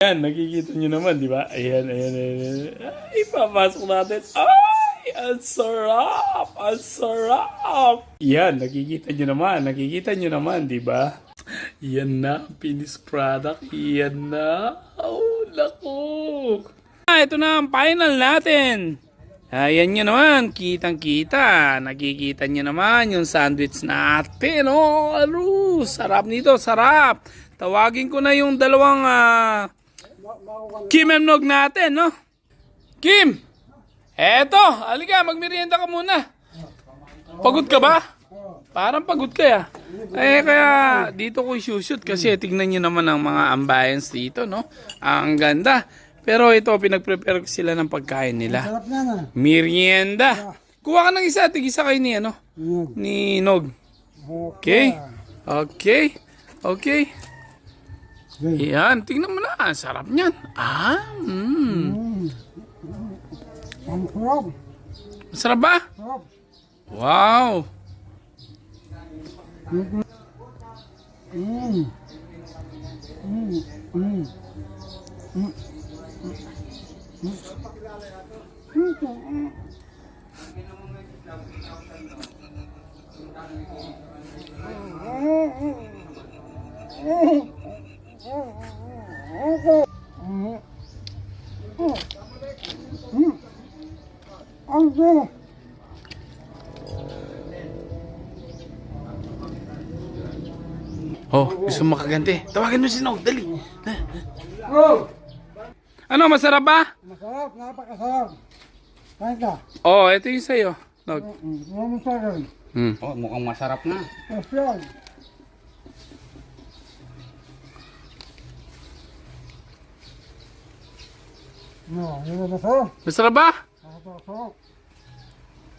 Yan, nakikita nyo naman, di ba? Ayan, ayan, ayan. Ay, papasok natin. Ay, ang sarap! Ang sarap! Yan, nakikita nyo naman, di ba? Yan na, finished product. Yan na. Oh, naku. Ito na ang final natin. Ayan nyo naman, kitang-kita. Nakikita nyo naman yung sandwich natin. Oh, ano, sarap nito, sarap. Tawagin ko na yung dalawang Kim and Nog natin, no? Kim! Eto, halika, magmerienda ka muna. Pagod ka ba? Parang pagod ka ya. Kaya dito ko i-shoot kasi tignan nyo naman ang mga ambience dito, no? Ang ganda. Pero ito, pinag-prepare ko sila ng pagkain nila. Sarap na na. Merienda. Kuha ka ng isa, tig-isa kayo ni, ano? Ni Nog. Okay? Okay? Okay? Yan, tingnan mo na. Sarap niyan. Ang sarap. Masarap ba? Sarap. Wow. Ang sarap. Oh, gusto mo makaganti. Tawagin mo si Nog, dali. Oh! Ano, masarap ba? Masarap, napakasarap. Kain ka. Oh, ito yung sa'yo. Nog. Maraming sa akin. Oh, mukhang masarap na. Special. No, yun na masarap. Masarap ba? Masarap.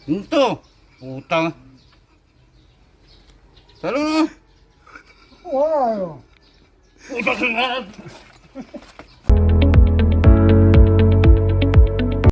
Ito. Putang. Salo na. Wow! Putang.